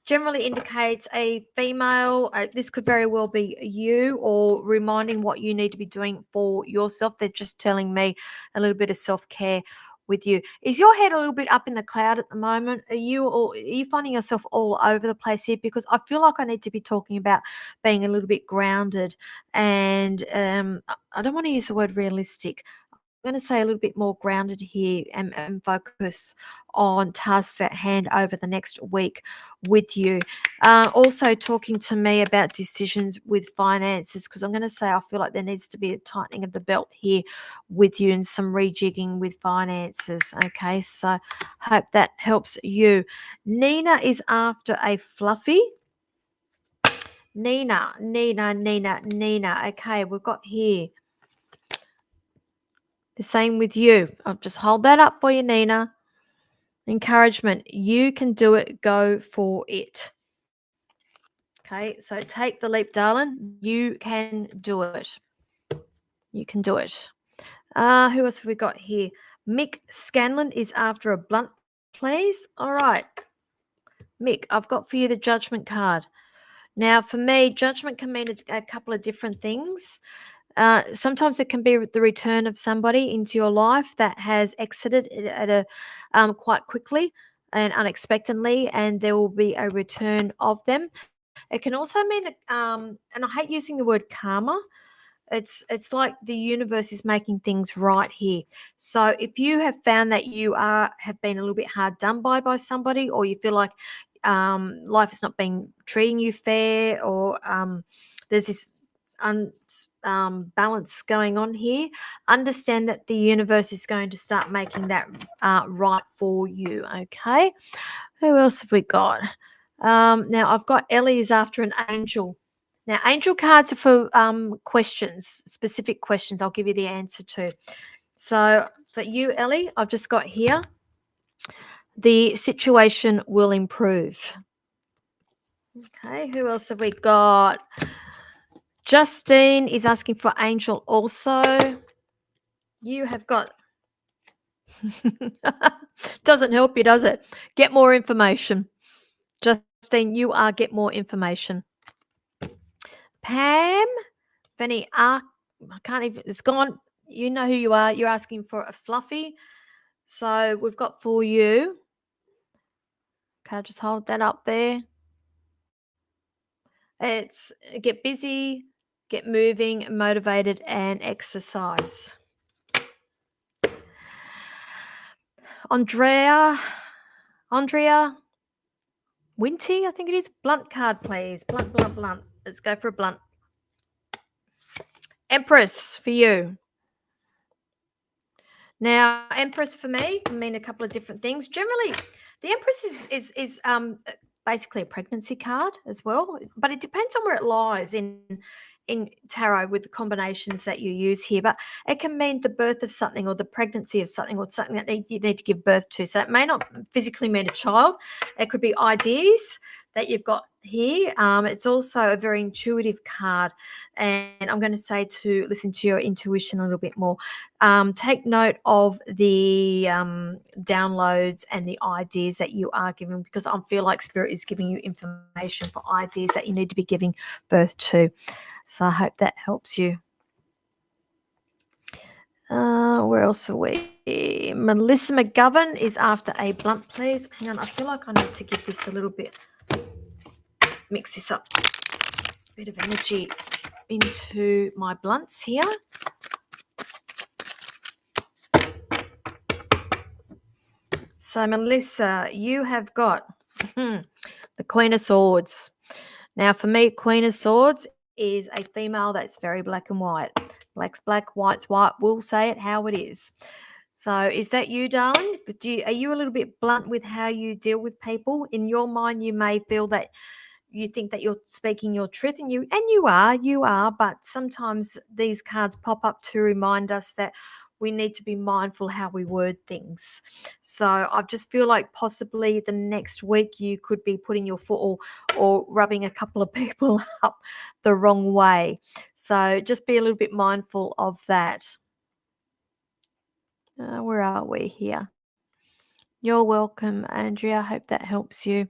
A: generally indicates a female. This could very well be you, or reminding what you need to be doing for yourself. They're just telling me a little bit of self-care with you. Is your head a little bit up in the cloud at the moment? Are you finding yourself all over the place here? Because I feel like I need to be talking about being a little bit grounded, and I don't want to use the word realistic. I'm going to say a little bit more grounded here, and focus on tasks at hand over the next week with you. Also talking to me about decisions with finances, because I'm going to say I feel like there needs to be a tightening of the belt here with you and some rejigging with finances. Okay, so hope that helps you. Nina is after a fluffy. Nina. Okay, we've got here the same with you. I'll just hold that up for you, Nina. Encouragement. You can do it. Go for it. Okay, so take the leap, darling. You can do it. You can do it. Who else have we got here? Mick Scanlon is after a blunt, please. All right. Mick, I've got for you the judgment card. Now, for me, judgment can mean a couple of different things. Sometimes it can be the return of somebody into your life that has exited at a quite quickly and unexpectedly, and there will be a return of them. It can also mean, and I hate using the word karma. It's like the universe is making things right here. So if you have found that you have been a little bit hard done by somebody, or you feel like life has not been treating you fair, or there's this balance going on here, understand that the universe is going to start making that right for you. Okay, who else have we got? Now I've got Ellie is after an angel. Now angel cards are for questions, specific questions I'll give you the answer to. So for you, Ellie, I've just got here, the situation will improve. Okay, who else have we got? Justine is asking for angel also. You have got doesn't help you, does it? Get more information. Justine, you are get more information. Pam, Benny, I can't even, it's gone. You know who you are. You're asking for a fluffy. So we've got for you. Okay, I'll just hold that up there. It's get busy, get moving, motivated, and exercise. Andrea Winty, I think it is. Blunt card, please. Blunt. Let's go for a blunt. Empress for you. Now, Empress for me can mean a couple of different things. Generally, the Empress is basically a pregnancy card as well, but it depends on where it lies in tarot with the combinations that you use here. But it can mean the birth of something, or the pregnancy of something, or something that you need to give birth to. So it may not physically mean a child. It could be ideas that you've got here. It's also a very intuitive card, and I'm going to say to listen to your intuition a little bit more. Take note of the downloads and the ideas that you are giving, because I feel like Spirit is giving you information for ideas that you need to be giving birth to. So I hope that helps you. Where else are we? Melissa McGovern is after a blunt, please. Hang on, I feel like I need to give this a little bit, mix this up, a bit of energy into my blunts here. So, Melissa, you have got the Queen of Swords. Now, for me, Queen of Swords is a female that's very black and white. Black's black, white's white. We'll say it how it is. So, is that you, darling? Are you a little bit blunt with how you deal with people? In your mind, you may feel that you think that you're speaking your truth, and you are, but sometimes these cards pop up to remind us that we need to be mindful how we word things. So I just feel like possibly the next week you could be putting your foot or rubbing a couple of people up the wrong way. So just be a little bit mindful of that. Where are we here? You're welcome, Andrea. I hope that helps you.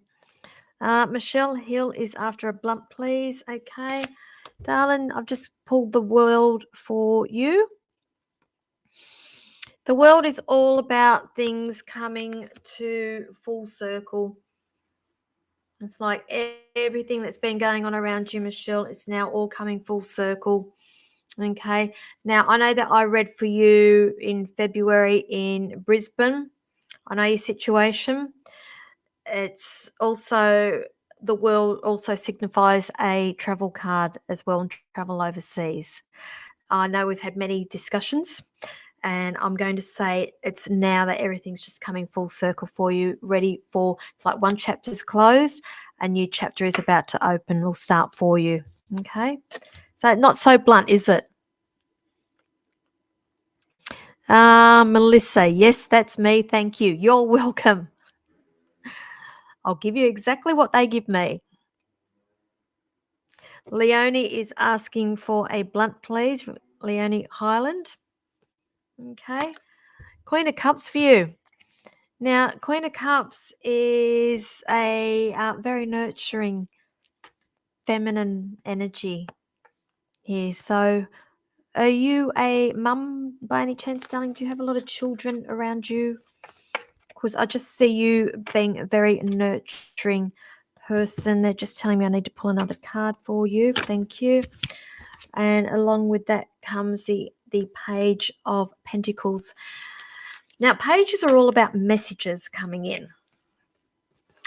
A: Michelle Hill is after a blunt, please. Okay. Darling, I've just pulled the world for you. The world is all about things coming to full circle. It's like everything that's been going on around you, Michelle, is now all coming full circle. Okay. Now, I know that I read for you in February in Brisbane. I know your situation. It's also, the world also signifies a travel card as well, and travel overseas. I know we've had many discussions, and I'm going to say it's now that everything's just coming full circle for you, ready for, it's like one chapter's closed, a new chapter is about to open, will start for you. Okay. So not so blunt, is it? Melissa, yes, that's me. Thank you. You're welcome. I'll give you exactly what they give me. Leonie is asking for a blunt, please. Leonie Highland. Okay. Queen of Cups for you. Now, Queen of Cups is a very nurturing, feminine energy here. So, are you a mum by any chance, darling? Do you have a lot of children around you? Because I just see you being a very nurturing person. They're just telling me I need to pull another card for you. Thank you. And along with that comes the Page of Pentacles. Now, pages are all about messages coming in.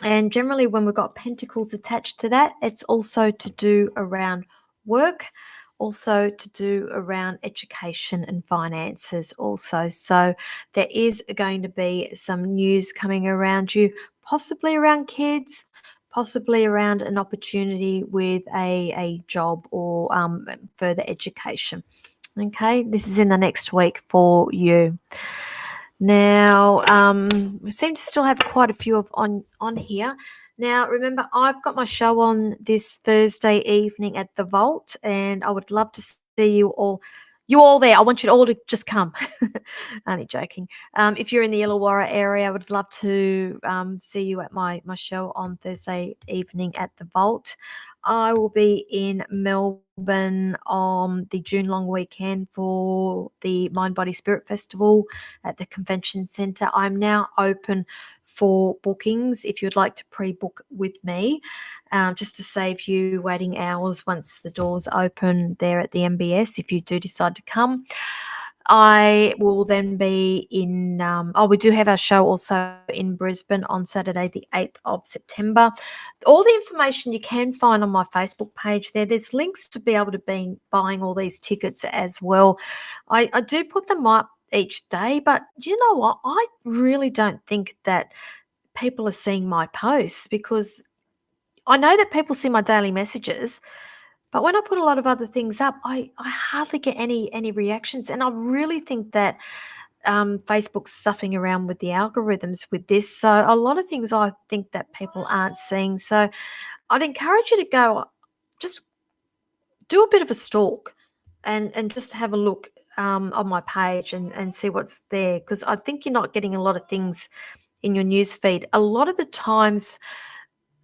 A: And generally, when we've got pentacles attached to that, it's also to do around work, also to do around education and finances also. So there is going to be some news coming around you, possibly around kids, possibly around an opportunity with a job or further education. Okay, this is in the next week for you. Now, we seem to still have quite a few on here. Now, remember, I've got my show on this Thursday evening at the Vault, and I would love to see you all. You all there. I want you all to just come. Only joking. If you're in the Illawarra area, I would love to see you at my show on Thursday evening at the Vault. I will be in Melbourne on the June long weekend for the Mind Body Spirit Festival at the Convention Centre. I'm now open for bookings if you'd like to pre-book with me, just to save you waiting hours once the doors open there at the MBS if you do decide to come. I will then be in, we do have our show also in Brisbane on Saturday, the 8th of September. All the information you can find on my Facebook page there. There's links to be able to be buying all these tickets as well. I do put them up each day, but do you know what? I really don't think that people are seeing my posts, because I know that people see my daily messages, but when I put a lot of other things up, I hardly get any reactions. And I really think that Facebook's stuffing around with the algorithms with this. So a lot of things I think that people aren't seeing. So I'd encourage you to go, just do a bit of a stalk and just have a look on my page and see what's there, because I think you're not getting a lot of things in your news feed. A lot of the times,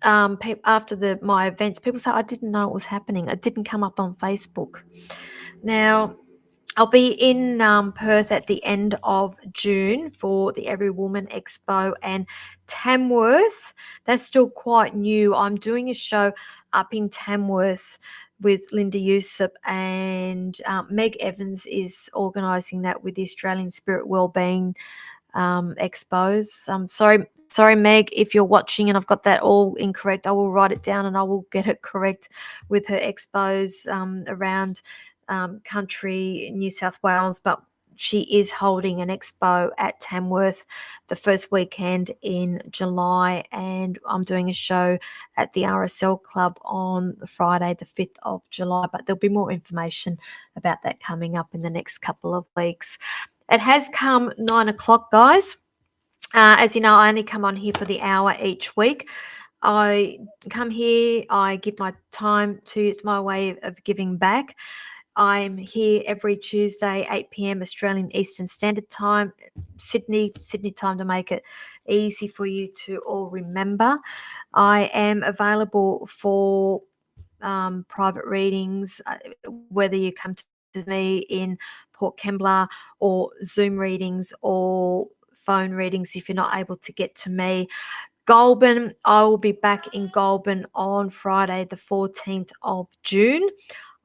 A: after my events, people say, I didn't know it was happening. It didn't come up on Facebook. Now, I'll be in Perth at the end of June for the Every Woman Expo, and Tamworth, that's still quite new. I'm doing a show up in Tamworth with Linda Yusuf, and Meg Evans is organising that with the Australian Spirit Wellbeing expos. Sorry, Meg, if you're watching and I've got that all incorrect. I will write it down and I will get it correct with her expos around country New South Wales, but she is holding an expo at Tamworth the first weekend in July, and I'm doing a show at the RSL Club on Friday, the 5th of July. But there'll be more information about that coming up in the next couple of weeks. It has come 9 o'clock, guys. As you know, I only come on here for the hour each week. I come here, I give my time to, it's my way of giving back. I'm here every Tuesday, 8 p.m. Australian Eastern Standard Time, Sydney time, to make it easy for you to all remember. I am available for private readings, whether you come to me in Port Kembla, or Zoom readings or phone readings if you're not able to get to me. Goulburn, I will be back in Goulburn on Friday, the 14th of June.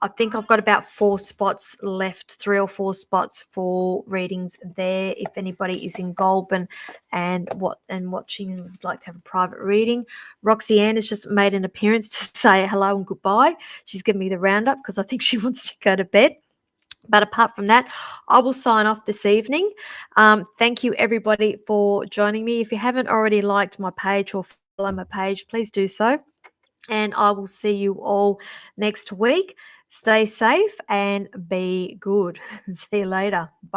A: I think I've got about 4 spots left, 3 or 4 spots for readings there. If anybody is in Goulburn and watching and would like to have a private reading, Roxy Ann has just made an appearance to say hello and goodbye. She's given me the roundup because I think she wants to go to bed. But apart from that, I will sign off this evening. Thank you, everybody, for joining me. If you haven't already liked my page or follow my page, please do so. And I will see you all next week. Stay safe and be good. See you later. Bye.